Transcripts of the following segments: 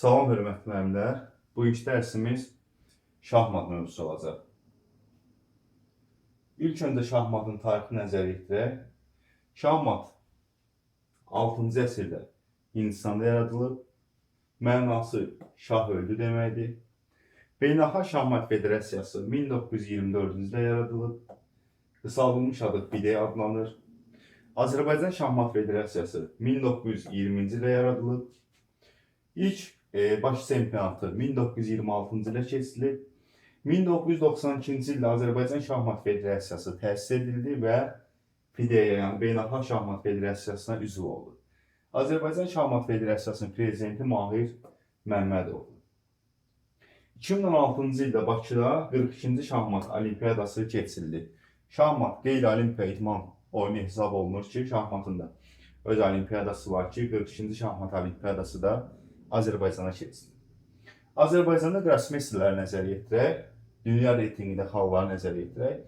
Salam hörmətli müəllimlər. Bu ilk dərsimiz şahmat mövzusu olacaq. İlk öncə şahmatın tarixi nəzərə yetirək. Şahmat 6-cı əsrdə Hindistanda yaradılıb. Mənası şah öldü deməkdir. Beynəlxalq Şahmat Federasiyası 1924-cü ildə yaradılıb. Qısaldılmış adı FIDE adlanır. Azərbaycan Şahmat Federasiyası 1920-ci ildə yaradılıb. İlk baş çempionatı 1926-cı ildə keçirilib. 1992-ci ildə Azərbaycan Şahmat Federasiyası təsis edildi və FIDE-yə, yəni Beynəlxalq Şahmat Federasiyasına üzv oldu. Azərbaycan Şahmat Federasiyasının prezidenti Mahir Məmmədovdur. 2016-cı ildə Bakıda 42-ci Şahmat Olimpiyadası keçirildi. Şahmat qeyri-olimpiya idman oyunu hesab olunur ki, şahmatın da öz olimpiyadası var ki, 42-ci Şahmat Olimpiyadası da Azərbaycana keçirildi. Azərbaycanda qrossmeysterləri nəzərə yetirək, dünya reytinqində xalları nəzərə yetirək.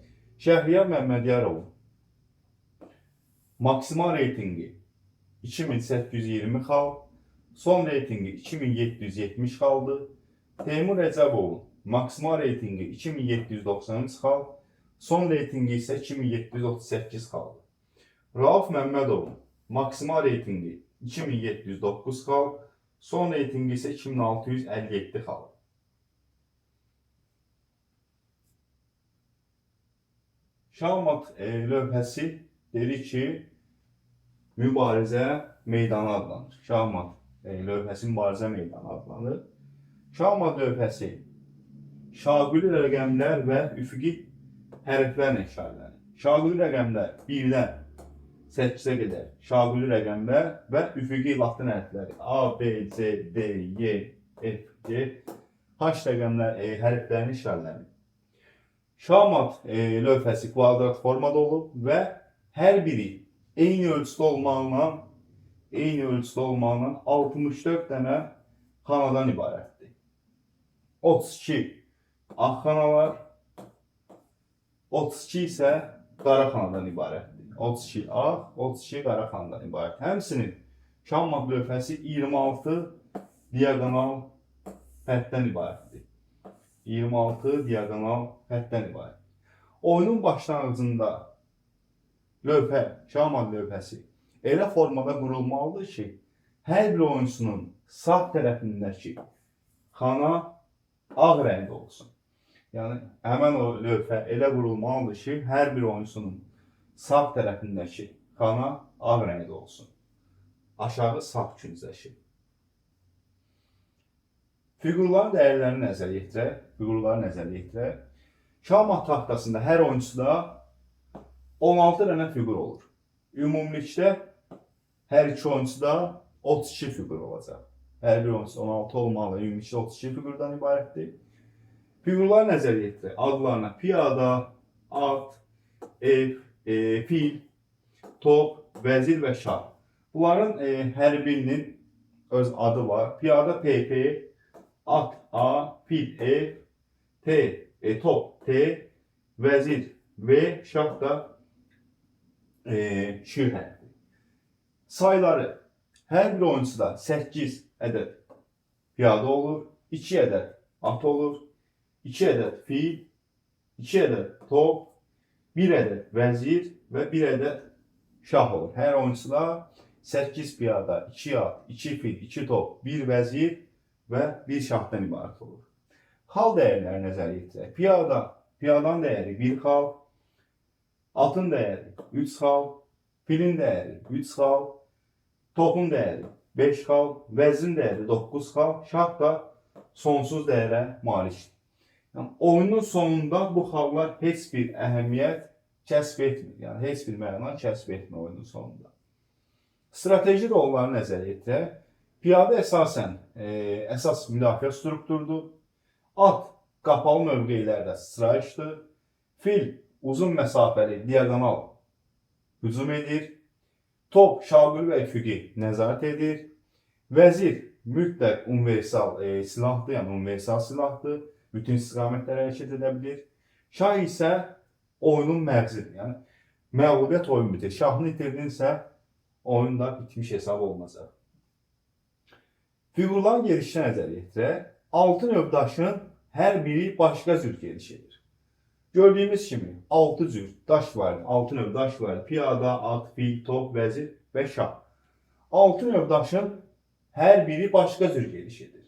Şəhriyar Məmmədyarovun maksimal reytinqi 2820 xal, son reytinqi 2770 xaldır. Teymur Rəcəbovun maksimal reytinqi 2793 xal, son reytinqi isə 2738 xaldır. Rauf Məmmədovun maksimal reytinqi 2709 xal, son reytinqi isə 2657 xal. Şahmat lövhəsi dedik ki, mübarizə meydanı adlanır. Şahmat lövhəsi mübarizə meydanı adlanır. Şahmat lövhəsi şaquli rəqəmlər və üfüqi hərflərlə işarələnir. Şaquli rəqəmlər 1-dən 8-ə qədər şaquli rəqəmlər və üfüqi latın hərfləri A, B, C, D, Y, F, G, H rəqəmlər hərflərini işarələnir. Şahmat lövhəsi kvadrat formada olub və hər biri eyni ölçüdə olmağından 64 dənə xanadan ibarətdir. 32 ağ xanalar, 32 isə qara xanadan ibarətdir. 32 ağ, 32 qara xanadan ibarət. Həmçinin Şahmat lövhəsi 26 diaqonal xəttdən ibarətdir. 26 diaqonal xəttdən ibarət. Oyunun başlanğıcında Şahmat lövhəsi elə formada qurulmalıdır ki, hər bir oyunçunun sağ tərəfindəki xana ağ rəngdə olsun. Yəni, həmən o lövhə elə qurulmalıdır ki, hər bir oyunçunun sağ tərəfindəki xana ağ rəngdə olsun. Aşağı sağ küncdəki. Fiqurların dəyərlərini nəzərə yetirək. Şahmat taxtasında hər oyuncuda 16 dənə fiqur olur. Ümumilikdə hər iki oyuncuda 32 fiqur olacaq. Hər bir oyuncuda 16 olmalı, ümumilikdə 32 fiqurdan ibarətdir. Fiqurları nəzərə yetirək. Adlarına piyada, at, ev, fil, top, vəzir və şah. Bunların hər birinin öz adı var. Piyada PP, at A, fil E, top T, vəzir V, şah da şir hərfi. Sayıları hər bir oyuncuda 8 ədəd piyada olur, 2 ədəd at olur, 2 ədəd fil, 2 ədəd top, 1 ədəd vəzir və 1 ədəd şah olur. Hər oyuncuda 8 piyada, 2 at, 2 fil, 2 top, 1 vəzir və 1 şahdan ibarət olur. Xal dəyərləri nəzərə yetirək. Piyadanın dəyəri 1 xal, atın dəyəri 3 xal, filin dəyəri 3 xal, topun dəyəri 5 xal, vəzrin dəyəri 9 xal, şah da sonsuz dəyərə malikdir. Yəni, oyunun sonunda bu xallar heç bir əhəmiyyət kəsb etmir. Yəni, heç bir məna kəsb etmir oyunun sonunda. Strateji rolları nəzərə yetirək. Piyada əsas müdafiə strukturudur. At qapalı mövqelərdə sıçrayışdır. Fil uzun məsafəli diaqonal hücum edir. Top şaquli və üfüqi nəzarət edir. Vəzir mütləq universal silahdır, yəni universal silahdır. Bütün istiqamətlərə hərəkət edə bilir. Şah isə oyunun məğzidir. Yəni, məğlubiyyət oyun bitir. Şahını itirdinsə, oyun da bitmiş hesab olunacaq. Fiqurların gelişinə nəzər yetirək. 6 növ daşın hər biri başqa cür geliş edir. Gördüyümüz kimi 6 cür daş var, 6 növ daş var. Piyada, at, fil, top, vəzir və şah. 6 növ daşın hər biri başqa cür geliş edir.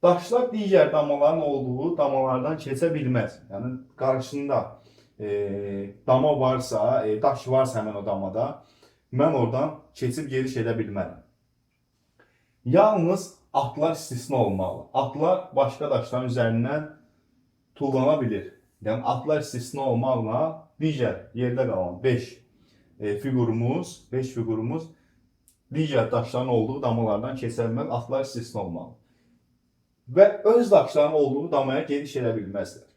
Daşlar digər damaların olduğu damalardan keçə bilməz. Yəni qarşısında dama varsa, daş varsa həmin o damada, mən oradan keçib geliş edə bilmərəm. Yalnız atlar istisna olmalı. Atlar başqa daşların üzərindən tullana bilir. Yəni atlar istisna olmaqla digər yerdə qalan 5 fiqurumuz digər daşların olduğu damalardan keçə bilməz. Atlar istisna olmalı. Və öz daşların olduğu damaya geliş edə bilməzlər.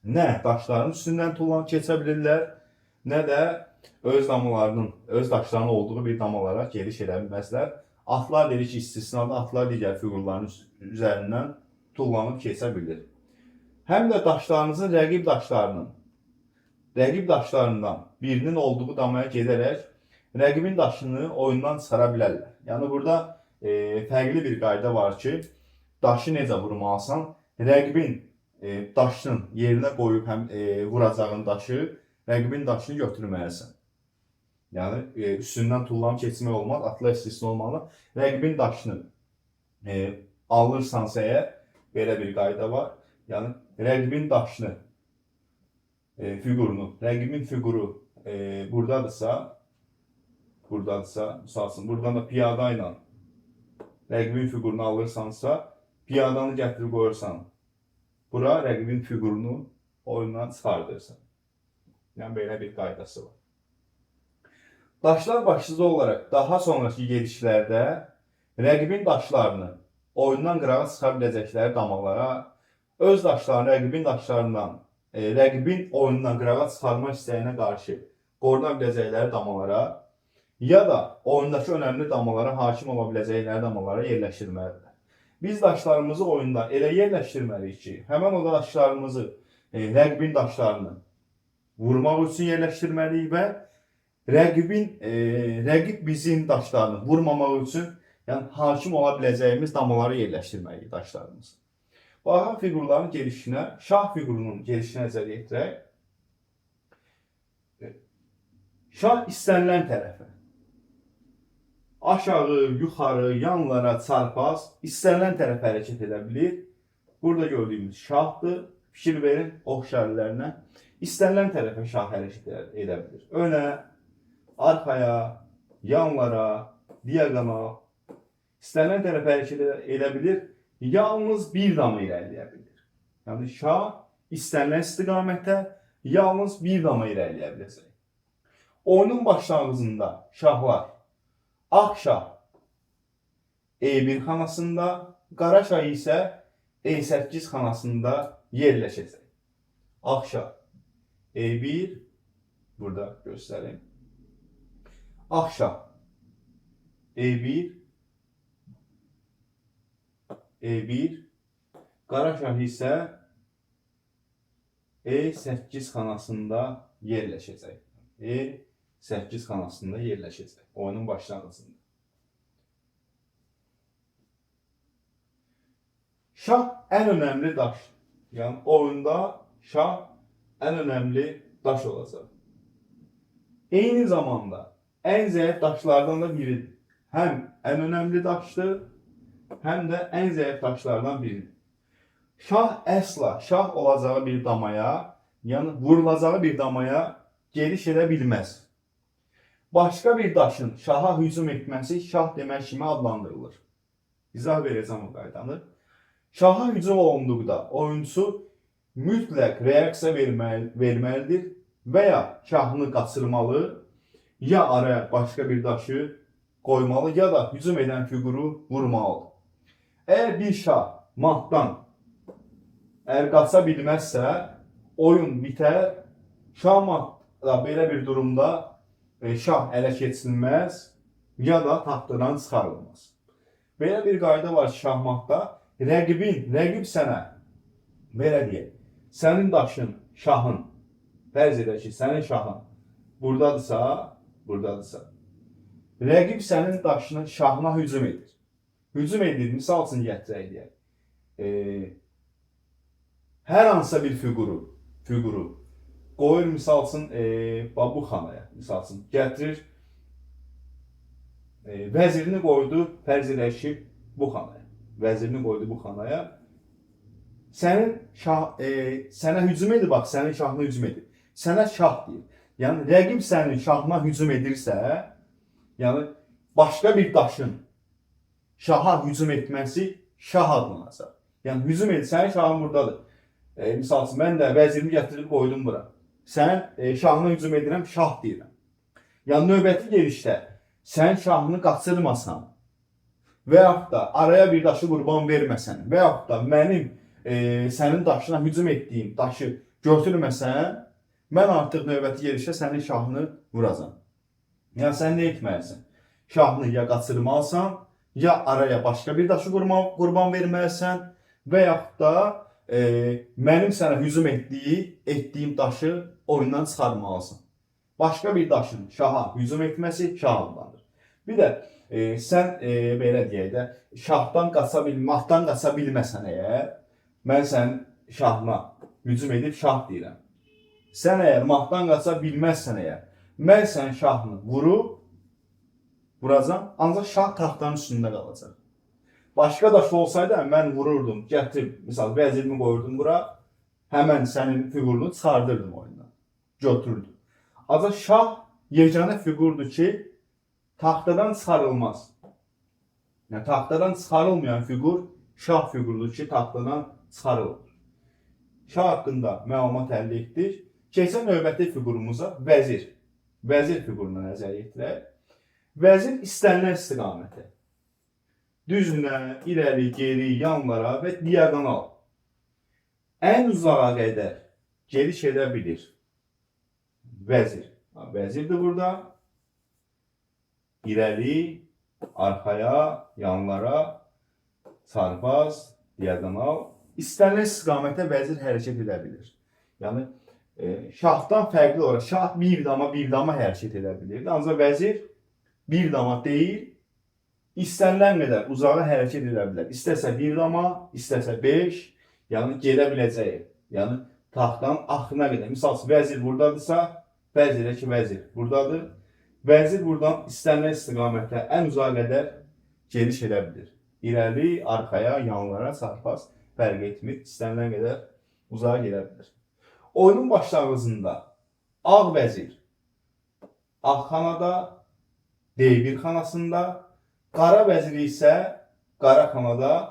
Nə daşların üstündən tullanıb keçə bilirlər, nə də öz daşlarının olduğu bir damalara geliş edə bilməzlər. Atlar dedik ki, istisnalı atlar digər fiqurların üzərindən tullanıb keçə bilir. Həm də daşlarınızın rəqib daşlarından birinin olduğu damaya gedərək rəqibin daşını oyundan çıxara bilərlər. Yəni burada fərqli bir qayda var ki, daşı necə vurmalısan, rəqibin daşının yerinə qoyub vuracağın daşı, rəqibin daşını götürməlisən. Yəni üstündən tullanıb keçmək olmaz, atlar istisna olmalı. Rəqibin daşını alırsansa əgər, belə bir qayda var. Yəni rəqibin daşını, rəqibin fiquru buradadırsa, misalsın, buradan da piyada ilə rəqibin fiqurunu alırsansa, piyadanı gətirib qoyursan, bura rəqibin fiqurunu oyundan çıxardırsan. Yəni belə bir qaydası var. Daşlar başlıca olaraq daha sonraki gedişlərdə rəqibin daşlarını oyundan qırağa çıxa biləcəkləri damalara, öz daşlarını rəqibin daşlarından, rəqibin oyundan qırağa çıxarmaq istəyinə qarşı qoruna biləcəkləri damalara, ya da oyundakı önəmli damalara hakim ola biləcəkləri damalara yerləşdirməlidirlər. Biz daşlarımızı oyunda elə yerləşdirməliyik ki, həmən o daşlarımızı, rəqibin daşlarını vurmaq üçün yerləşdirməliyik və rəqib bizim daşlarını vurmamaq üçün, yəni hakim ola biləcəyimiz damaları yerləşdirməliyik daşlarımızı. Baxaq fiqurların gelişinə, şah fiqurunun gelişinə nəzər yetirək. Şah istənilən tərəfə, aşağı, yuxarı, yanlara, çarpaz, istənilən tərəfə hərəkət edə bilir. Burada gördüyümüz şahdır. Fikir verin oxşarlarına. İstənilən tərəfə şah hərəkət edə bilir. Önə, arxaya, yanlara, diagonal, istənilən tərəfə hərəkət edə bilir. Yalnız bir dama irəliləyə bilir. Yəni şah istənilən istiqamətdə yalnız bir dama irəliləyə biləcək. Oyunun başlanğıcında şahlar ağ şah E1 xanasında, qara şah isə E8 xanasında yerləşəcək. Ağ şah E1, burada göstərim. Ağ şah E1, qara şah isə E8 xanasında yerləşəcək. E8 xanasında yerləşəcək oyunun başlanğıcında. Şah ən önəmli daş. Yəni oyunda şah ən önəmli daş olacaq. Eyni zamanda ən zəif daşlardan da biridir. Həm ən önəmli daşdır, həm də ən zəif daşlardan biridir. Şah əsla şah olacağı bir damaya, yəni vurulacağı bir damaya geliş edə bilməz. Başqa bir daşın şaha hücum etməsi şah demək kimi adlandırılır. İzah verəcəm o qaydanı. Şaha hücum olunduqda oyunçu mütləq reaksiya verməlidir və ya şahını qaçırmalı, ya araya başqa bir daşı qoymalı, ya da hücum edən fiquru vurmalıdır. Əgər bir şah matdan qaça bilməzsə, oyun bitər. Şah matda belə bir durumda şah ələ keçirilməz, ya da taxtadan çıxarılmaz. Belə bir qayda var ki, şahmatda rəqib sənə, belə deyək, sənin daşın, şahın, fərz edək ki, sənin şahın buradadırsa, rəqib sənin daşının şahına hücum edir. hücum edir, misal üçün gətirək deyək. Hər hansısa bir fiquru qoyur, misal üçün bu xanaya, misal üçün gətirir, vəzirini qoydu, fərz edək ki, bu xanaya. Vəzirini qoydu bu xanaya. Sənə hücum edir, bax, sənin şahına hücum edir. Sənə şah deyir. Yəni, rəqib sənin şahına hücum edirsə, yəni, başqa bir daşın şaha hücum etməsi şah adlanacaq. Yəni, hücum edir, sənin şahın buradadır. Misal üçün, mən də vəzirimi gətirib qoydum bura. Sənin şahına hücum edirəm, şah deyirəm. Yəni, növbəti gedişdə sən şahını qaçırmasan və yaxud da araya bir daşı qurban verməsən və yaxud da mənim sənin daşına hücum etdiyim daşı götürməsən, mən artıq növbəti gedişdə sənin şahını vuracam. Yəni, sən nə etməlisən? Şahını ya qaçırmalısan, ya araya başqa bir daşı qurban verməlisən və yaxud da mənim sənə hücum etdiyim daşı oyundan çıxarmalısan. Başqa bir daşın şaha hücum etməsi şah adlanır. Bir də sən belə deyək də, matdan qaça bilməsən əgər, mən sənin şahına hücum edib şah deyirəm. Sən əgər matdan qaça bilməzsən əgər, mən sənin şahını vuracam, ancaq şah taxtanın üstündə qalacaq. Başqa daşı olsaydı, mən vururdum, gətirib, misal, vəzirimi qoyurdum bura, həmən sənin fiqurunu çıxardırdım oyundan, götürürdüm. Ancaq şah yeganə fiqurdur ki, taxtadan çıxarılmaz. Yəni, taxtadan çıxarılmayan fiqur şah fiqurudur ki, taxtadan çıxarılır. Şah haqqında məlumat əldə etdik. Keçən növbəti fiqurumuza vəzir. Vəzir fiquruna nəzər yetirək. Vəzir istənilən istiqaməti. Düzünə, irəli, geri, yanlara və diagonal. Ən uzağa qədər gediş edə bilir. Vəzir. Vəzirdir burada. İrəli, arxaya, yanlara, çarpaz, diagonal. İstənilən istiqamətə vəzir hərəkət edə bilir. Yəni, şahdan fərqli olaraq, şah bir dama hərəkət edə bilir. Ancaq vəzir bir dama deyil, istənilən qədər uzağa hərəkət edə bilər. İstəsə bir dama, istəsə 5, yəni gedə biləcək. Yəni, taxtanın axırına qədər. Misal üçün, vəzir buradadırsa, fərz edək ki, vəzir buradadır. Vəzir buradan istənilən istiqamətə ən uzağa qədər gediş edə bilir. İrəli, arxaya, yanlara, çarpaz fərq etmir. İstənilən qədər uzağa gedə bilir. Oyunun başlanğıcında ağ vəzir ağ xanada, D1 xanasında, qara vəzir isə qara xanada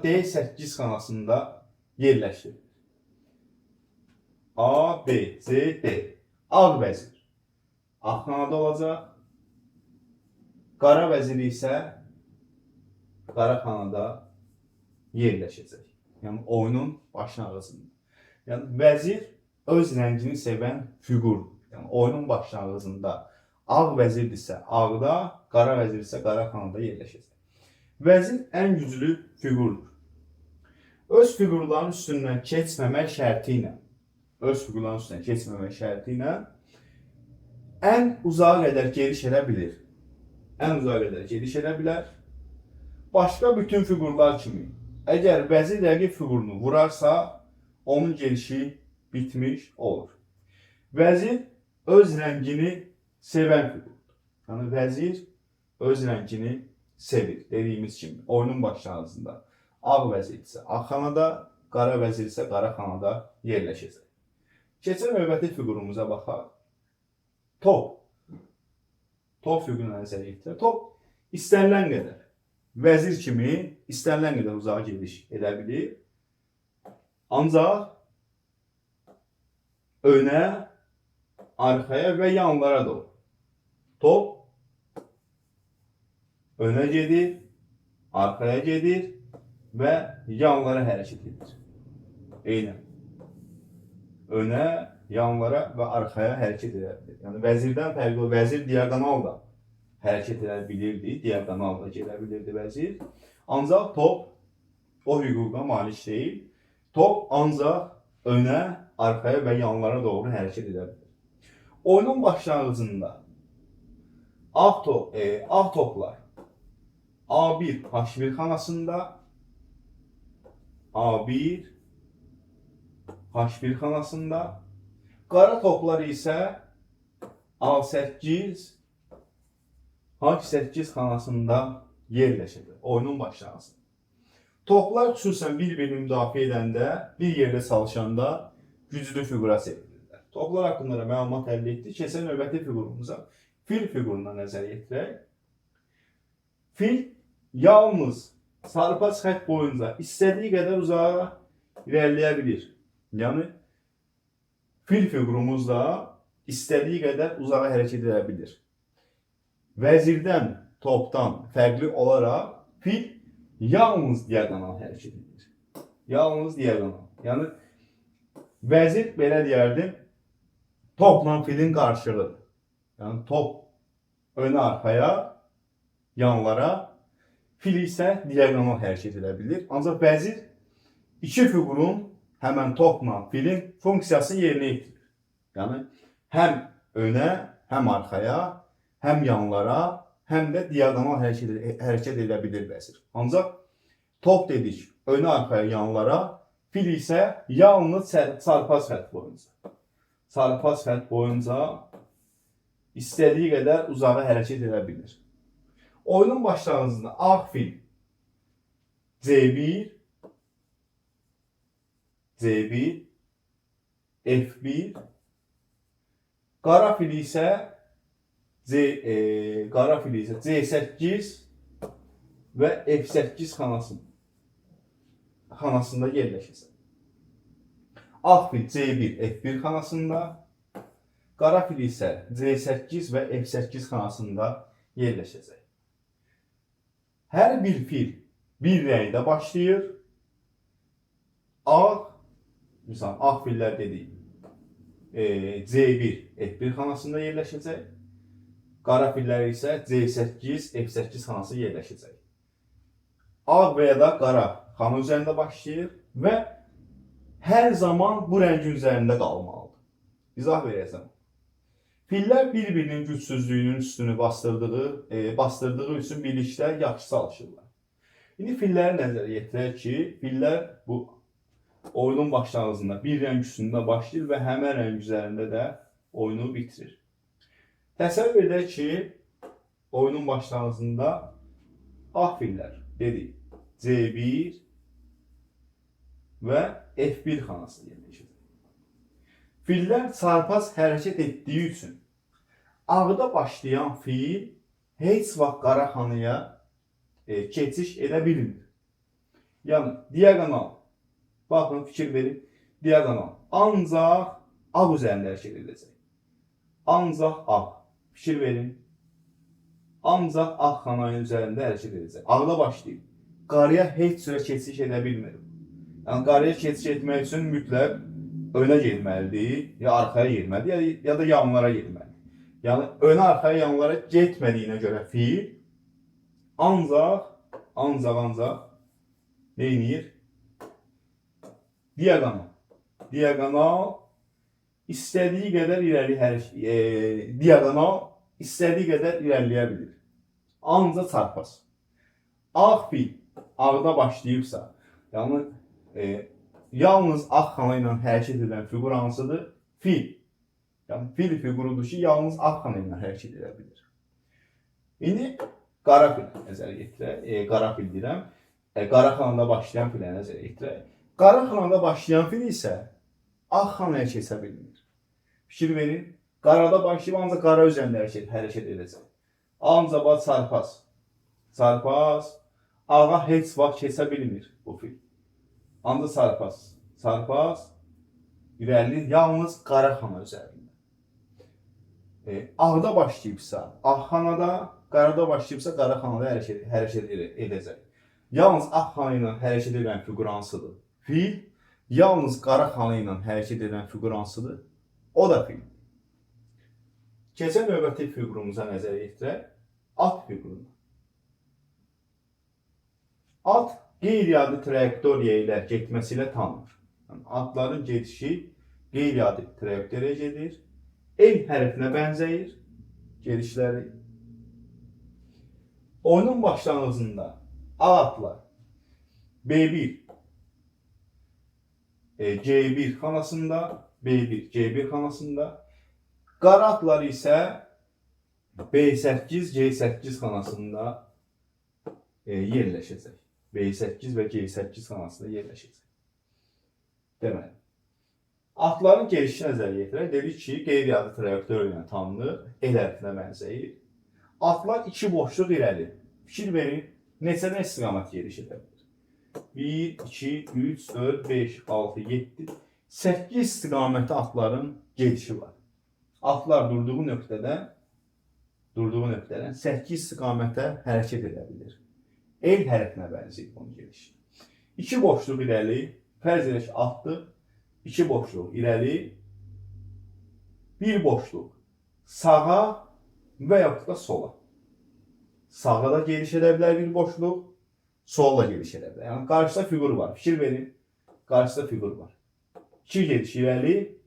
D8 xanasında yerləşir. A, B, C, D. Ağ vəzir ağ xanada olacaq. Qara vəzir isə qara xanada yerləşəcək. Yəni, oyunun başlanğıcında. Yəni, vəzir öz rəngini sevən fiqurdur. Yəni, oyunun başlanğıcında ağ vəzirdirsə ağda, qara vəzirdirsə qara xanada yerləşəcək. Vəzir ən güclü fiqurdur. Öz fiqurların üstündən keçməmək şərti ilə ən uzağa qədər gediş edə bilir. Başqa bütün fiqurlar kimi, əgər vəzir rəqib fiqurunu vurarsa, onun gedişi bitmiş olur. Vəzir öz rəngini sevən fiqurdur. Yəni, vəzir öz rəngini sevir, dediyimiz kimi, oyunun başlanğıcında. Ağ vəzirdirsə ağ xanada, qara vəzirdirsə qara xanada yerləşəcək. Keçən növbəti fiqurumuza baxaq. Top. Top fiquruna nəzər yetirək. Top istənilən qədər, vəzir kimi istənilən qədər uzağa gediş edə bilir. Ancaq önə, arxaya və yanlara doğru. Top önə gedir, arxaya gedir və yanlara hərəkət edir. Eynən. Önə, yanlara və arxaya hərəkət edə bilir. Yəni, vəzirdən fərqli, vəzir diagonal da hərəkət edə bilirdi, diagonal da gedə bilirdi vəzir. Ancaq top o hüquqa malik deyil. Top ancaq önə, arxaya və yanlara doğru hərəkət edə bilir. Oyunun başlanğıcında ağ toplar A1 H1 xanasında, A1 H1 xanasında, qara toplar isə A8 H8 xanasında yerləşəcək. Oyunun başlanğıcı. Toplar xüsusən bir-birini müdafiə edəndə, bir yerdə çalışanda güclü fiqura çevrilirlər. Toplar haqqında da məlumat əldə etdik. Keçən növbəti fiqurumuza fil fiquruna nəzər yetirək. Fil yalnız sarpaz xətt boyunca istədiyi qədər uzağa irəliləyə bilir. Yəni fil fiqurumuz da istədiyi qədər uzağa hərəkət edə bilir. Vəzirdən, topdan fərqli olaraq fil yalnız diagonal hərəkət edir. Yalnız diagonal. Yəni vəzir belə deyərdim, topla filin qarşılığıdır. Yəni top önə arxaya, yanlara, fil isə diagonal hərəkət edə bilir. Ancaq vəzir iki fiqurun həmən topla filin funksiyasını yerinə yetirir. Yəni həm önə, həm arxaya, həm yanlara, həm də diagonal hərəkət edə bilir vəzir. Ancaq top dedik önə, arxaya, yanlara, fil isə yalnız sarpaz xətt boyunca. Sarpaz xətt boyunca istədiyi qədər uzağa hərəkət edə bilir. Oyunun başlanğıcında ağ fil C1, C1, F1, qara fil isə C8 və F8 xanasında yerləşəcək. Ağ fil C1, F1 xanasında, qara fil isə C8 və F8 xanasında yerləşəcək. Hər bir fil bir rəngdə başlayır. Misal, ağ fillər dedik. C1, F1 xanasında yerləşəcək. Qara fillər isə C8, F8 xanası yerləşəcək. Ağ və ya da qara xana üzərində başlayır və hər zaman bu rəngin üzərində qalmalıdır. İzah verəcəm. Fillər bir-birinin gücsüzlüyünün üstünü bastırdığı üçün birlikdə yaxşı çalışırlar. İndi filləri nəzərə yetirək ki, fillər bu oyunun başlanğıcında bir rəng üstündə başlayır və həmən rəng üzərində də oyunu bitirir. Təsəvvür edək ki, oyunun başlanğıcında ağ fillər dedik C1 və F1 xanası yerləşir. Fillər sarpaz hərəkət etdiyi üçün ağda başlayan fil heç vaxt qara xanaya keçiş edə bilmir. Yəni diagonal, baxın fikir verin, diagonal ancaq ağ üzərində hərəkət edəcək. Ancaq ağ. Fikir verin. Ancaq ağ xananın üzərində hərəkət edəcək. Ağda başlayıb. Qaraya heç cürə keçiş edə bilmir. Yəni qaraya keçiş etmək üçün mütləq önə getməlidir, ya arxaya getməlidir, ya da yanlara getməlidir. Yəni önə, arxaya, yanlara getmədiyinə görə fil ancaq nə edir? Diagonal istədiyi qədər irəliləyə bilir. Ancaq çarpaz. Ağ fil ağda başlayıbsa, yəni yalnız ağ xana ilə hərəkət edən fiqur hansıdır? Fil. Yəni fil fiqurudur ki, yalnız ağ xana ilə hərəkət edə bilir. İndi qara fil nəzərə yetirək. Qara fil deyirəm. Qara xanada başlayan filə nəzərə yetirək. Qara xanada başlayan fil isə ağ xanaya keçə bilmir. Fikir verin. Qarada başlayıb ancaq qara üzərində hərəkət edəcək. Ancaq çarpaz. Çarpaz. Ağa heç vaxt keçə bilmir bu fil. Ancaq çarpaz irəlilir yalnız qara xana üzərində. Ağda başlayıbsa ağ xanada, qarada başlayıbsa qara xanada hərəkət edəcək. Yalnız ağ xana ilə hərəkət edən fiqur hansıdır? Fil. Yalnız qara xana ilə hərəkət edən fiqur hansıdır? O da fil. Keçən növbəti fiqurumuza nəzər yetirək. At fiquruna. At qeyri-adi trayektoriya ilə getməsi ilə tanınır. Yəni, atların gedişi qeyri-adi trayektoriya gedir. El hərfinə bənzəyir gedişləri. Oyunun başlanğıcında ağ atlar B1, C1 xanasında, B1, C1 xanasında, qara atlar isə B8, C8 xanasında yerləşəcək. B8 və C8 xanasında yerləşəcək. Deməli, atların gelişi nəzərə yetirək. Dedik ki, qeyri-adi trayektoriya ilə tanınır, el hərfinə bənzəyir. Atlar iki boşluq irəli. Fikir verin, neçə istiqamət geliş edə bilir? 1, 2, 3, 4, 5, 6, 7, 8 istiqamətli atların gelişi var. Atlar durduğu nöqtədən 8 istiqamətə hərəkət edə bilir. El hərfinə bənzəyir bunun gelişi. İki boşluq irəli, fərz edək ki, atdır. İki boşluq irəli, bir boşluq sağa və yaxud da sola. Sağa da geliş edə bilər bir boşluq, sola da geliş edə bilər. Yəni qarşıda fiqur var. Fikir verin. Qarşıda fiqur var. İki geliş irəli,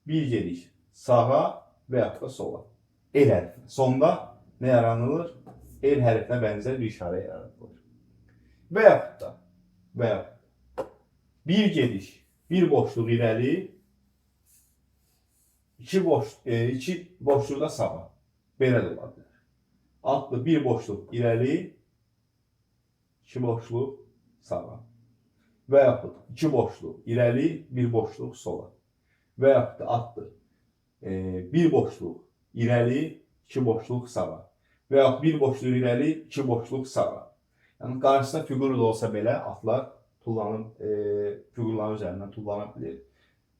bir geliş sağa və yaxud da sola. El hərfinə. Sonda nə yaranılır? El hərfinə bənzər bir işarə yaradılır. Və yaxud da bir geliş, bir boşluq irəli, iki boşluq da sağa. Belə də ola bilər. Atlı bir boşluq irəli, iki boşluq sağa. Və yaxud iki boşluq irəli, bir boşluq sola. Və yaxud da atlı bir boşluq irəli, iki boşluq sağa. Və yaxud bir boşluq irəli, iki boşluq sağa. Yəni qarşısında fiqur da olsa belə atlar fiqurların üzərindən tullana bilir.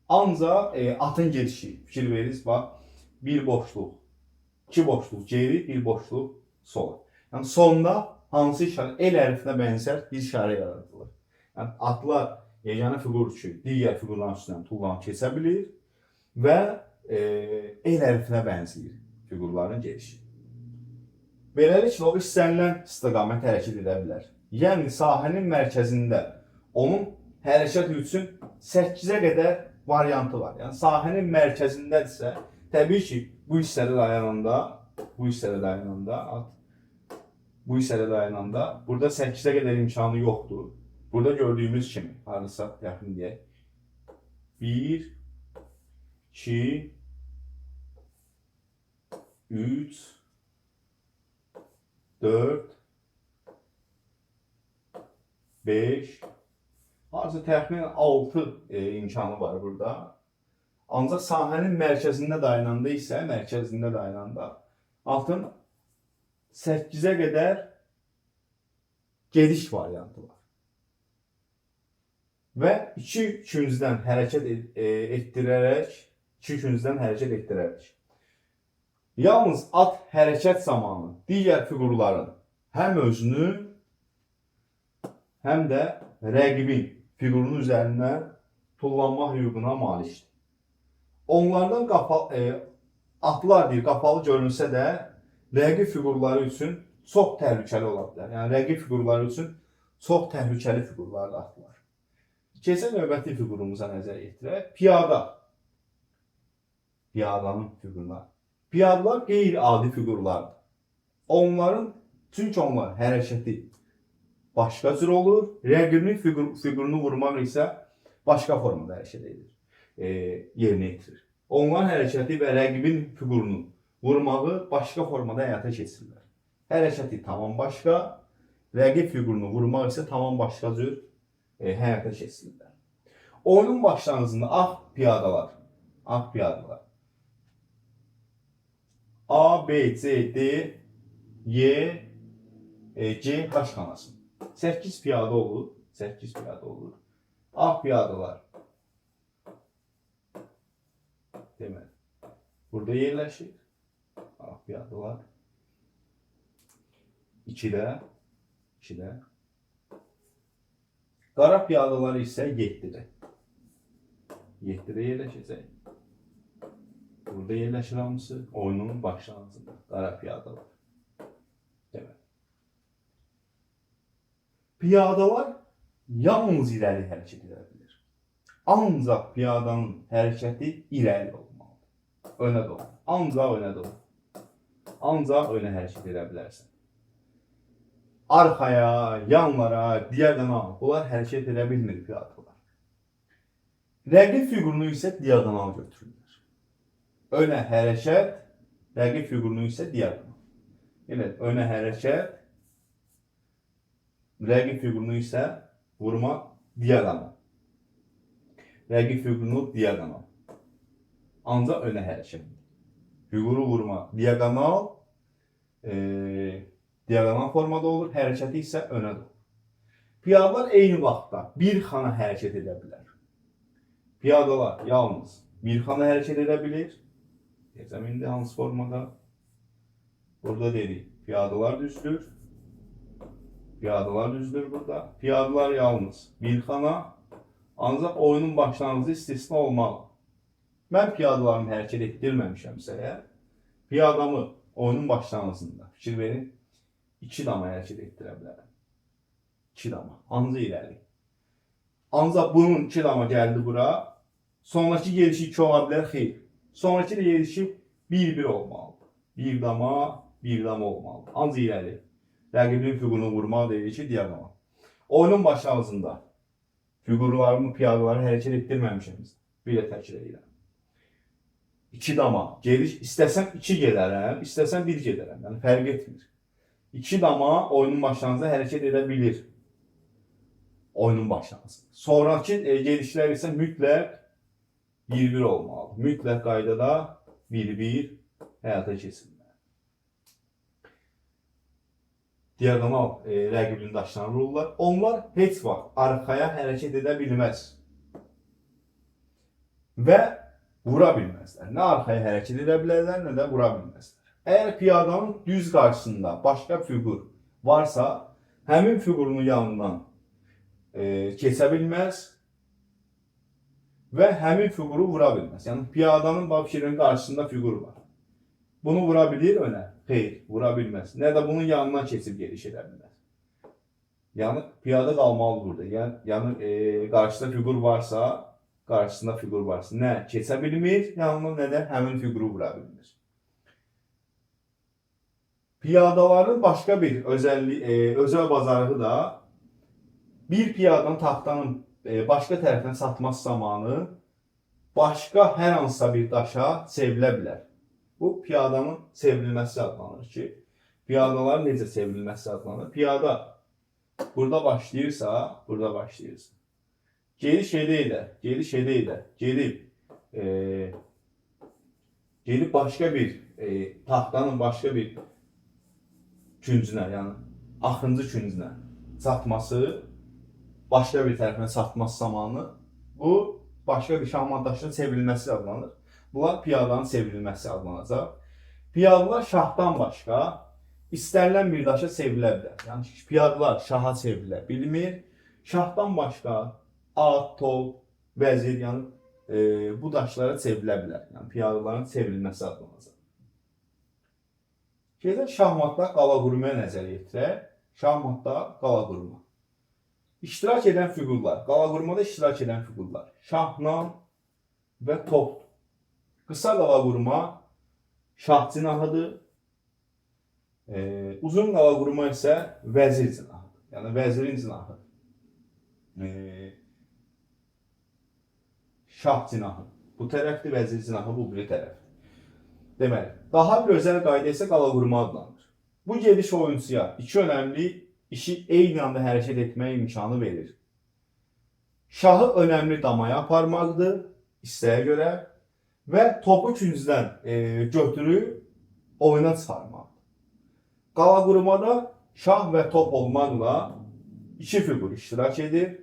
Ancaq atın gelişi, fikir verirsiniz, bax, bir boşluq, iki boşluq geri, bir boşluq sola. Yəni sonda hansı işarə, el hərfinə bənzər bir işarə yaradılır. Yəni atlar yeganə fiqur üçün digər fiqurların üstündən tullanıb keçə bilir və el hərfinə bənzəyir fiqurların gelişi. Beləliklə, o istənilən istiqamət hərəkət edə bilər. Yəni, sahənin mərkəzində onun hərəkət üçün 8-ə qədər variantı var. Yəni, sahənin mərkəzindədirsə, təbii ki, bu hissədə dayananda, burada 8-ə qədər imkanı yoxdur. Burada gördüyümüz kimi, harasa yaxın deyək. 1, 2, 3, 4, 5, harca təxminən 6 imkanı var burada. Ancaq sahənin mərkəzində dayananda atın 8-ə qədər gediş variantı var. Və iki küncdən hərəkət etdirərək, yalnız at hərəkət zamanı digər fiqurların həm özünü, həm də rəqibin fiqurunun üzərindən tullanma hüququna malikdir. Onlardan atlar qapalı görünsə də, rəqib fiqurları üçün çox təhlükəli ola bilər. Yəni, rəqib fiqurları üçün çox təhlükəli fiqurlardır atlar. Keçən növbəti fiqurumuza nəzər yetirək. Piyadanın fiqurları. Piyadalar qeyri-adi fiqurlardır. Çünki onlar hərəkəti başqa cür olur, rəqibinin fiqurunu vurmaq isə başqa formada hərəkət edir, yerinə yetirir. Onların hərəkəti və rəqibin fiqurunu vurmağı başqa formada həyata keçirirlər. Hərəkəti tamam başqa, rəqib fiqurunu vurmaq isə tamam başqa cür həyata keçirirlər. Oyunun başlanğıcında ağ piyadalar A, B, C, D, Y, C, H xanası. 8 piyada olur. Ağ piyadalar. Deməli, burada yerləşir. Ağ piyadalar. 2-də. Qara piyadalar isə 7-də. 7-də yerləşəcək. Burada yerləşir hamısı oyunun başlanğıcında. Qara piyadalar. Deməli. Piyadalar yalnız irəli hərəkət edə bilir. Ancaq piyadanın hərəkəti irəli olmalıdır. Önə doğru. Ancaq önə hərəkət edə bilərsən. arxaya, yanlara, diagonal, bunlar hərəkət edə bilmir piyadalar. Rəqib fiqurunu isə diagonal götürürlər. Önə hərəkət, rəqib fiqurunu isə diagonal. Yəni, önə hərəkət, rəqib fiqurunu isə vurma diagonal. Rəqib fiqurunu diagonal. Ancaq önə hərəkət. Fiquru vurma diagonal, diagonal formada olur, hərəkəti isə önə olur. Piyadalar eyni vaxtda bir xana hərəkət edə bilər. Piyadalar yalnız bir xana hərəkət edə bilir. Deyəcəm, indi hansı formada? Burada dedik, piyadalar düzdür. Piyadalar düzdür burada. Piyadalar yalnız bir xana, ancaq oyunun başlanğıcı istisna olmalı. Mən piyadalarımı hərəkət etdirməmişəmsə, piyadamı oyunun başlanğıcında, fikir verin, 2 dama hərəkət etdirə bilərəm. 2 dama, ancaq irəli. Ancaq bunun 2 dama gəldi bura, sonraki gelişi 2 ola bilər, xeyr. Sonraki de gelişi 1-1 olmalıdır. 1 dama, 1 dama olmalıdır. Ancaq irəli. Rəqibin fiqurunu vurmaq deyir ki, diagonal. Oyunun başlanğıcında fiqurlarımı, piyadaları hərəkət etdirməmişəm. Bir də təkrar edirəm. 2 dama, geliş, istəsəm 2 gedərəm, istəsəm 1 gedərəm. Yəni, fərq etmir. 2 dama oyunun başlanğıcında hərəkət edə bilir. Oyunun başlanğıcında. Sonraki gelişlər isə mütləq 1-1 olmalıdır. Mütləq qaydada 1-1 həyata keçirilməlidir. Diagonal rəqibini daşıyan rollar. Onlar heç vaxt arxaya hərəkət edə bilməz. Və vura bilməzlər. Nə arxaya hərəkət edə bilərlər, nə də vura bilməzlər. Əgər piyadanın düz qarşısında başqa fiqur varsa, həmin fiqurunun yanından keçə bilməz və həmin fiquru vura bilməz. Yəni, piyadanın fikirinin qarşısında fiqur var. Bunu vura bilir önə? Xeyr, vura bilməz. Nə də bunun yanından keçib geliş edə bilməz. Yəni, piyada qalmalı burada. Yəni, qarşısında fiqur varsa, nə keçə bilmir, yanından nə də həmin fiquru vura bilmir. Piyadaların başqa bir özəl bacarığı da bir piyadanın taxtanın başqa tərəfdən satması zamanı başqa hər hansısa bir daşa çevrilə bilər. Bu piyadanın çevrilməsi adlanır ki, piyadaların necə çevrilməsi adlanır? Piyada burada başlayırsa, geliş edə, gelib başqa bir taxtanın başqa bir küncünə, yəni axıncı küncünə çatması, başqa bir tərəfdən çatması zamanı bu başqa bir şahmat daşının çevrilməsi adlanır. Bunlar piyadanın çevrilməsi adlanacaq. Piyadalar şahdan başqa istənilən bir daşa çevrilə bilər. Yəni piyadalar şaha çevrilə bilmir. Şahdan başqa at, top, vəzir, yəni bu daşlara çevrilə bilər. Yəni piyadaların çevrilməsi adlanacaq. Gedək şahmatda qala qurmaya nəzər yetirək. Şahmatda qala qurma. İştirak edən fiqurlar, qala qurmada iştirak edən fiqurlar şahla və topdur. Qısa qala qurma şah cinahıdır. Uzun qala qurma isə vəzir cinahıdır. Yəni vəzirin cinahı. Şah cinahı bu tərəfdir, vəzir cinahı bu biri tərəfdir. Deməli, daha bir özəl qayda isə qala qurma adlanır. Bu gediş oyuncuya 2 önəmli işi eyni anda hərəkət etmək imkanı verir. Şahı önəmli damaya aparmaqdır, istəyə görə və topu küncdən götürüb oyuna çıxarmaqdır. Qala qurmada şah və top olmaqla 2 fiqur iştirak edir.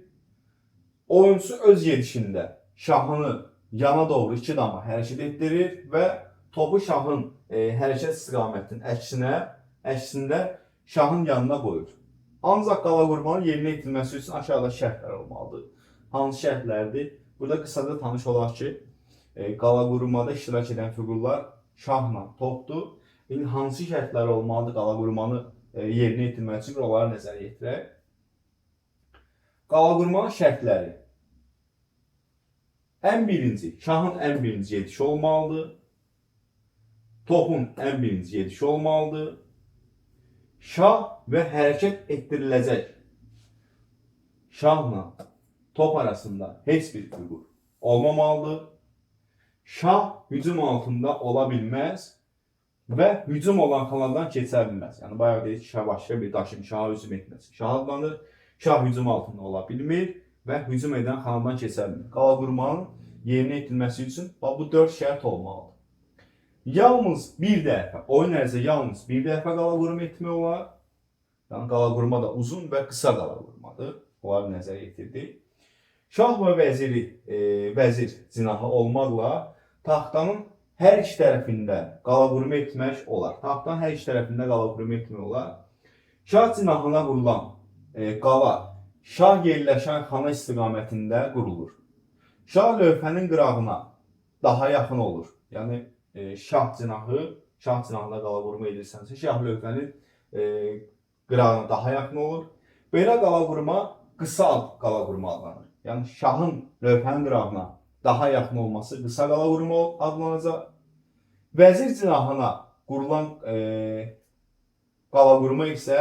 Oyuncu öz gedişində şahını yana doğru 2 dama hərəkət etdirir və topu şahın hərəkət istiqamətinin əksində şahın yanına qoyur. Ancaq qala qurmanın yerinə yetirilməsi üçün aşağıda şərtlər olmalıdır. Hansı şərtlərdir? Burada qısaca tanış olaq ki, qala qurmada iştirak edən fiqurlar şahla topdur. İndi hansı şərtlər olmalıdır qala qurmanı yerinə yetirmək üçün onları nəzərə yetirək. Qala qurmanın şərtləri. Şahın ən birinci gedişi olmalıdır. Topun ən birinci gedişi olmalıdır. şah və hərəkət etdiriləcək şahla top arasında heç bir fiqur olmamalıdır. Şah hücum altında ola bilməz və hücum olan kanaldan keçə bilməz. Yəni bayaq dedik ki, şah başqa bir daşın şaha hücum etməsi şah adlanır. Şah hücum altında ola bilmir və hücum edən kanaldan keçə bilmir. Qala qurmanın yerinə yetirməsi üçün bu 4 şərt olmalıdır. Yalnız bir dəfə, oyun ərzində yalnız bir dəfə qala qurma etmək olar. Yəni qala qurma da uzun və qısa qala qurmadır. Onları nəzərə yetirdik. Şah və vəzir cinahı olmaqla taxtanın hər iki tərəfində qala qurma etmək olar. Taxtanın hər iki tərəfində qala qurma etmək olar. Şah cinahına qurulan qala şah yerləşən xana istiqamətində qurulur. Şah lövhənin qırağına daha yaxın olur. Yəni şah cinahına qala qurma edirsənsə, şah lövhənin qırağına daha yaxın olur. Belə qala qurma qısa qala qurma adlanır. Yəni şahın lövhənin qırağına daha yaxın olması qısa qala qurma adlanacaq. Vəzir cinahına qurulan qala qurma isə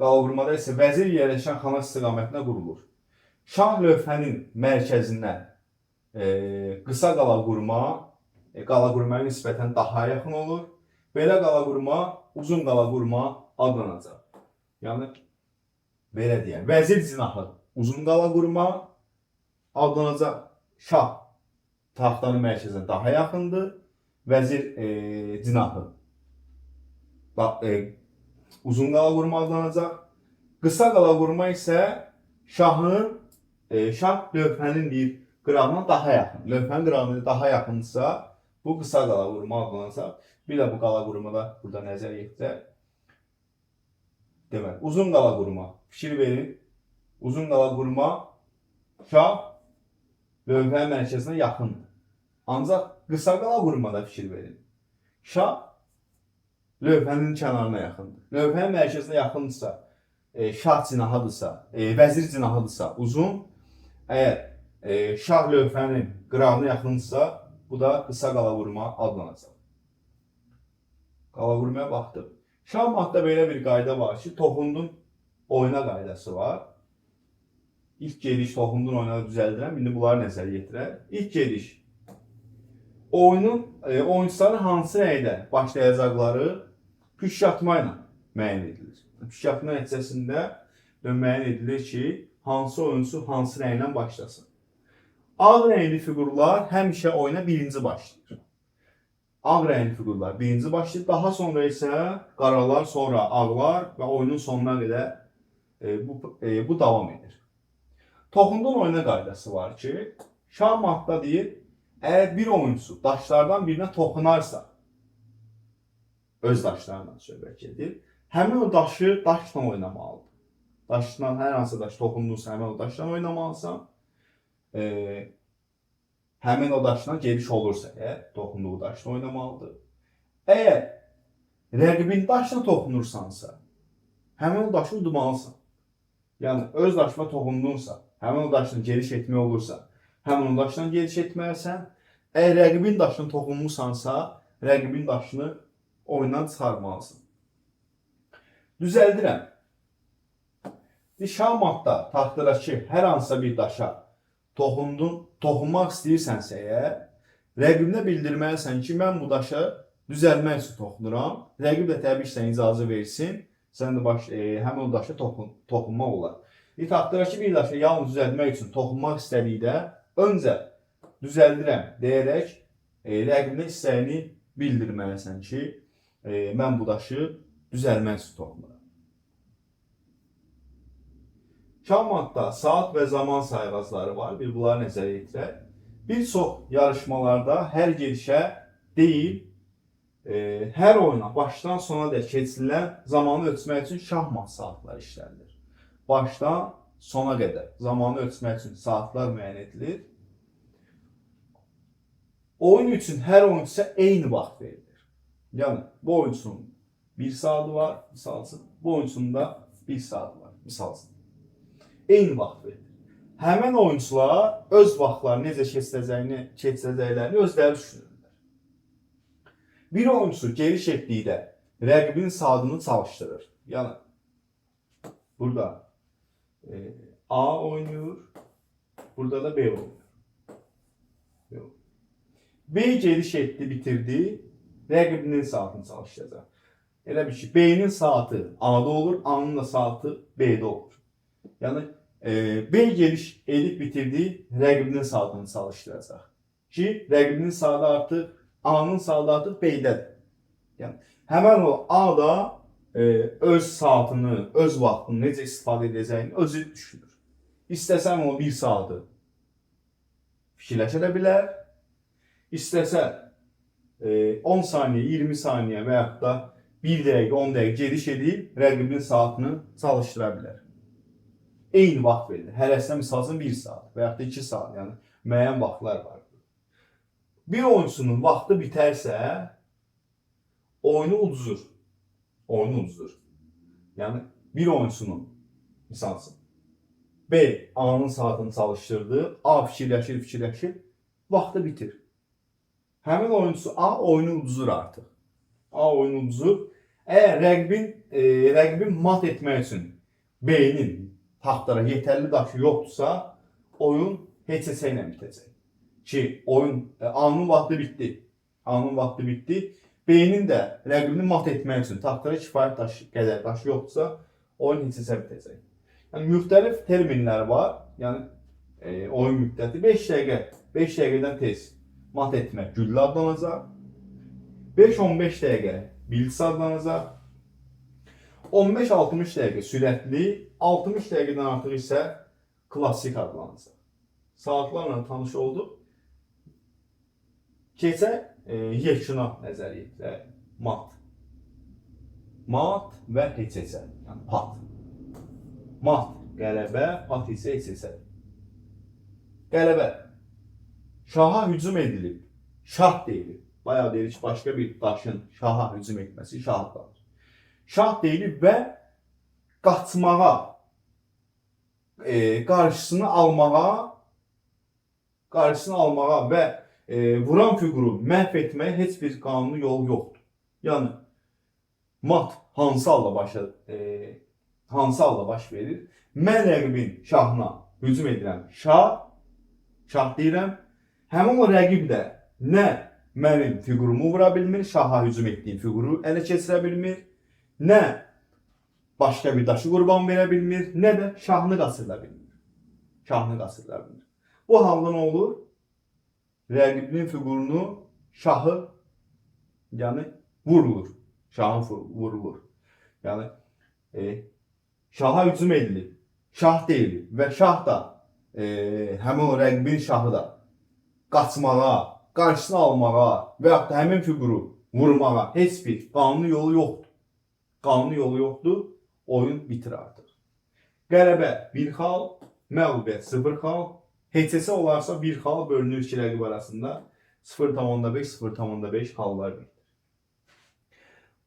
qala-qurmada isə vəzir yerləşən xana istiqamətinə qurulur. Şah lövhənin mərkəzindən qısa qala-qurmaya nisbətən daha yaxın olur. Belə qala-qurma uzun qala-qurma adlanacaq. Yəni belə deyək, vəzir cinahı uzun qala-qurma adlanacaq. Şah taxtanın mərkəzinə daha yaxındır. Vəzir cinahı uzun qala-qurma adlanacaq. Qısa qala-qurma isə şah lövhənin qırağına daha yaxın. Lövhənin qırağına daha yaxındırsa, bu qısa qala-qurma adlanacaq. Bir də bu qala-qurmada burada nəzər yetirək. Demək, uzun qala-qurma. Fikir verin. Uzun qala-qurma şah lövhənin mərkəzinə yaxındır. Ancaq qısa qala-qurmada fikir verin. Şah lövhənin kənarına yaxındır. Lövhənin mərkəzinə yaxındırsa, şah cinahıdırsa, vəzir cinahıdırsa uzun. Əgər şah lövhənin qırağına yaxındırsa, bu da qısa qala-qurma adlanacaq. Qala-qurmaya baxdıq. Şahmatda belə bir qayda var ki, toxundun oyna qaydası var. İlk gediş toxundun oyna düzəldirəm. İndi bunları nəzərə yetirək. İlk gediş. Oyunçuların hansı rəydə başlayacaqları püşkatma ilə müəyyən edilir. Püşkatma nəticəsində müəyyən edilir ki, hansı oyuncu hansı rəylə başlasın. Ağ rəngli fiqurlar həmişə oyuna birinci başlayır. Ağ rəngli fiqurlar birinci başlayır. Daha sonra isə qaralar, sonra ağlar və oyunun sonuna qədər bu davam edir. Toxundun oyuna qaydası var ki, şahmatda deyir, əgər bir oyuncu daşlardan birinə toxunarsa, öz daşlarından söhbət gedir, həmin o daşı daşla oynamalıdır. Daşdan hər hansı daş toxundunsa, həmin o daşla oynamalısan. Həmin o daşdan gediş olursa, toxunduğu daşla oynamalıdır. Əgər rəqibin daşla toxunursansa, həmin o daşı udmalısan. Yəni, öz daşına toxundunsa, həmin o daşla gediş etmək olursa, həmin o daşla gediş etməlisən. Əgər rəqibin daşına toxunmuşsansa, rəqibin daşını oyundan çıxarmalısın. Düzəldirəm. Şahmatda taxtadakı hər hansısa bir daşa toxunmaq istəyirsənsə əgər, rəqibinə bildirməlisən ki, mən bu daşa düzəlmək üçün toxunuram. Rəqib də təbii ki, sən icazə versin, sən də həmin o daşa toxunmaq olar. Taxtadakı bir daşa yalnız düzəltmək üçün toxunmaq istədikdə öncə düzəldirəm deyərək rəqibinə istəyini bildirməlisən ki, mən bu daşı düzəlmək üçün toxunuram. Şahmatda saat və zaman sayğacları var. Bunları nəzərə yetirək. Bir çox yarışmalarda hər gedişə deyil, hər oyuna başdan sona dək keçirilən zamanı ölçmək üçün şahmat saatları işlədilir. Başdan sona qədər zamanı ölçmək üçün saatlar müəyyən edilir. Oyun üçün hər oyuncuya eyni vaxt verilir. Yəni, bu oyuncunun 1 saatı var, misal üçün. Bu oyuncunun da 1 saatı var, misal üçün. Eyni vaxt verilir. Həmən oyuncular öz vaxtlarını necə keçirəcəklərini özləri düşünürlər. Bir oyuncu geri çəkdikdə rəqibin saatını çalışdırır. Yəni burada A oynuyor, burada da B oynuyor. B geliş etdi, bitirdi, rəqibinin saatını çalışacaq. Elə bir ki, B'nin saatı A'da olur, A'nın da saatı B'de olur. Yəni B geliş edib bitirdi, rəqibinin saatını çalışdıracaq. Ki, rəqibinin saatı artıq, A'nın saatı artıq B'dədir. Yəni, həmən o A da öz saatını, öz vaxtını necə istifadə edəcəyini özü düşünür. İstəsən o 1 saatı fikirləşə də bilər, istəsə 10 saniyə, 20 saniyə və yaxud da 1 dəqiqə, 10 dəqiqə gediş edib rəqibinin saatını çalışdıra bilər. Eyni vaxt verilir. Hərəsinə misal üçün 1 saat və yaxud da 2 saat, yəni müəyyən vaxtlar var. Bir oyunçunun vaxtı bitərsə, oyunu uduzur. Oyunu uduzur. Yəni bir oyunçunun, misal üçün, B A'nın saatını çalışdırdı, A fikirləşir, vaxtı bitir. Həmin oyuncusu A oyunu uduzur artıq. A oyunu uduzur. Əgər rəqibin mat etmək üçün B'nin taxtlara yetərli daşı yoxdursa, oyun HCS ilə bitəcək. Ki, oyun A'nın vaxtı bitdi. A'nın vaxtı bitdi. B'nin də rəqibini mat etmək üçün taxtlara kifayət qədər daşı yoxdursa, oyun HCS bitəcək. Yəni, müxtəlif terminlər var. Yəni, oyun müddəti 5 dəqiqədən tez mat etmək güllə adlanacaq. 5-15 dəqiqə bilgisi adlanacaq. 15-60 dəqiqə sürətli, 60 dəqiqədən artıq isə klassik adlanacaq. Saatlarla tanış olduq. Keçək yekuna nəzəriyyətlə mat. Mat və HCS, yəni pat. Mat, qələbə, pat isə HCS. Qələbə. Şaha hücum edilib. Şah deyilib. Bayağı deyilir ki, başqa bir daşın şaha hücum etməsi şah adlanır. Şah deyilib və qaçmağa, qarşısını almağa və vuran fiquru məhv etməyə heç bir qanuni yol yoxdur. Yəni, mat hansı halda baş verir? Mən rəqibin şahına hücum edirəm, şah deyirəm. Həmin o rəqib də nə mənim figurumu vura bilmir, şaha hücum etdiyim figuru ələ keçirə bilmir, nə başqa bir daşı qurban verə bilmir, nə də şahını qaçırıla bilmir. Bu halda nə olur? Rəqibinin figurunu şahı, yəni vurulur. Yəni şaha hücum edilir, şah deyilir və şah da həmin o rəqibin şahı da qaçmağa, qarşısını almağa və yaxud da həmin figuru vurmağa heç bir qanuni yolu yoxdur. Oyun bitir artıq. Qələbə 1 xal, məğlubiyyət 0 xal, HCS olarsa 1 xal bölünür 2 rəqib arasında 0,5 xallar verilir.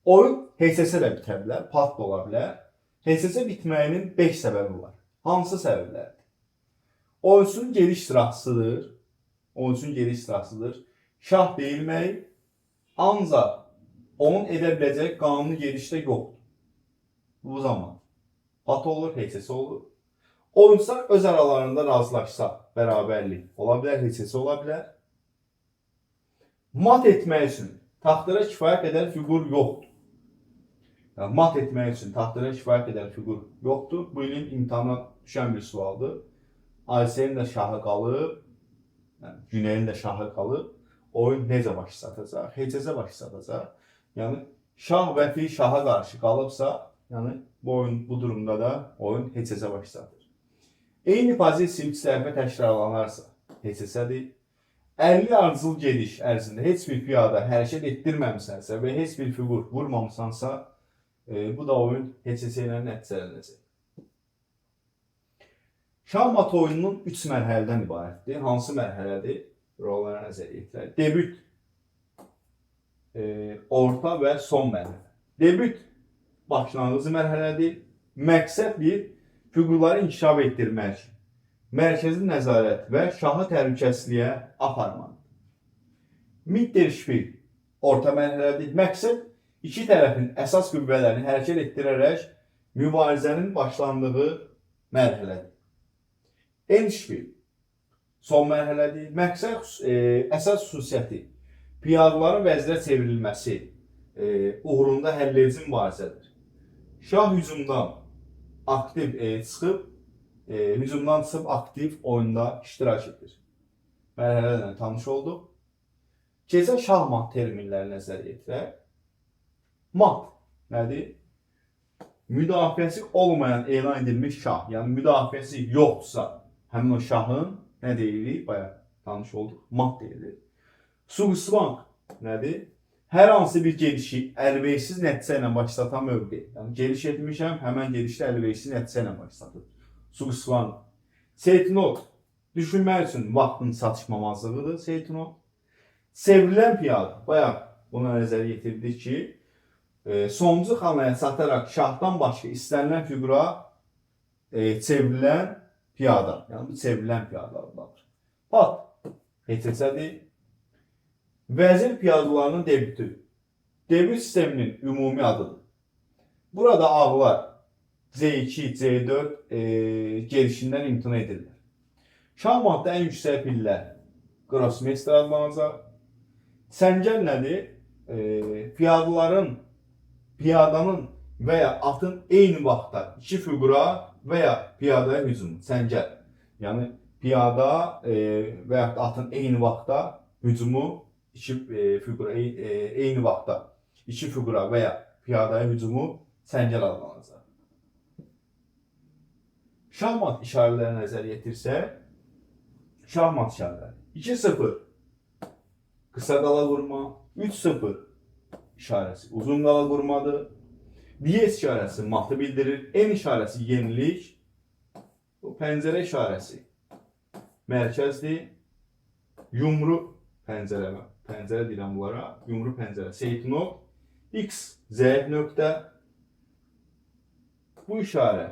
Oyun HCS də bitə bilər, pat da ola bilər. HCS bitməyinin 5 səbəbi var. Hansı səbəblərdir? Oyunçunun geniş sırasıdır. Şah deyilmək, ancaq onun edə biləcək qanuni gedişdə yoxdur. Bu zaman pat olur, HCS olur. Oyuncular öz aralarında razılaşsa bərabərlik ola bilər, HCS ola bilər. Mat etmək üçün taxtlara kifayət qədər figur yoxdur. Yəni, mat etmək üçün taxtlara kifayət qədər figur yoxdur. Bu ilin imtahana düşən bir sualdır. Ayşənin də şahı qalıb, Güney'in də şahı qalıb. Oyun necə baş satacaq? HCS baş satacaq. Yəni, şah və fil şaha qarşı qalıbsa, yəni, bu durumda da oyun HCS baş satır. Eyni pozisiya 3 dəfə təkrarlanarsa, HCS-dir. 50 ardıcıl gediş ərzində heç bir piyada hərəkət etdirməmisənsə və heç bir figur vurmamısansa, bu da oyun HCS ilə nəticələnəcək. Şahmat oyununun 3 mərhələdən ibarətdir. Hansı mərhələdir? Rollara nəzər yetirək. Debüt, orta və son mərhələ. Debüt başlanğıcı mərhələdir. Məqsəd bir, figurları inkişaf etdirmək, mərkəzi nəzarət və şahı təhlükəsizliyə aparmaq. Mittelspiel orta mərhələdir. Məqsəd İki tərəfin əsas qüvvələrini hərəkət etdirərək mübarizənin başlandığı mərhələdir. Endişpil son mərhələdir. Məqsəd əsas xüsusiyyəti piyadaların vəzirə çevrilməsi uğrunda həlledici mübarizədir. Şah hücumdan çıxıb aktiv oyunda iştirak edir. Mərhələlərlə tanış olduq. Keçək şahmat terminləri nəzərə yetirək. Mat nədir? Müdafiəsi olmayan elan edilmiş şah, yəni müdafiəsi yoxdursa, həmin o şahın nə deyilir? Bayaq tanış olduq. Mat deyilir. Suistimal nədir? Hər hansı bir gedişi əlverişsiz nəticə ilə başlatan mövqe. Yəni gediş etmişəm, həmən gedişdə əlverişsiz nəticə ilə başlatır. Suistimal. Seytinot. Düşünmək üçün vaxtın çatışmamazlığıdır seytinot. Sevrilən piyada. Bayaq buna nəzər yetirdik ki, sonuncu xanaya çataraq şahdan başqa istənilən fiqura çevrilən piyada. Yəni bu çevrilən piyada adlanır. Pat. Heçəsədir. Vəzir piyadalarının debütü. Debüt sisteminin ümumi adıdır. Burada ağlar C2, C4 gelişindən imtina edirlər. Şahmatda ən yüksək pillər Grossmeister adlanacaq. Səngər nədir? Piyadanın və ya atın eyni vaxtda iki fiqura və ya piyadaya hücumu. Səngər. Yəni piyada və ya atın eyni vaxtda hücumu eyni vaxtda iki fiqura və ya piyadaya hücumu səngər adlanacaq. Şahmat işarələri nəzər yetirsək, şahmat işarələri 2-0 qısa qala vurma, 3-0 işarəsi uzun qala vurmadır. Diyez işarəsi matı bildirir, N işarəsi yenilik, bu pəncərə işarəsi mərkəzdir, yumru pəncərə deyirəm bunlara, yumru pəncərə, seytinot, X zəif nöqtə, bu işarə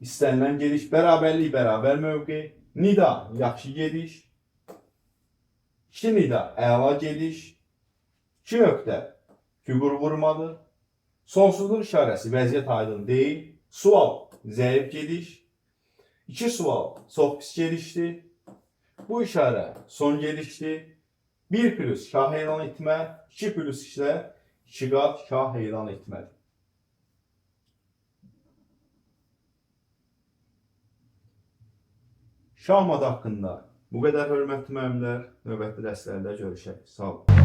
istənilən gediş, bərabərlik, bərabər mövqe, nida, yaxşı gediş, 2 nida, əla gediş, 2 nöqtə, fiqur vurmadır, sonsuzluq işarəsi, vəziyyət aydın deyil, sual, zəif gediş, 2 sual, çox pis gedişdir, bu işarə son gedişdir, 1 plus şah elan etmə, 2 plus isə 2 qat şah elan etmədir. Şahmat haqqında bu qədər hörmətli müəllimlər, növbəti dərslərdə görüşək. Sağ olun.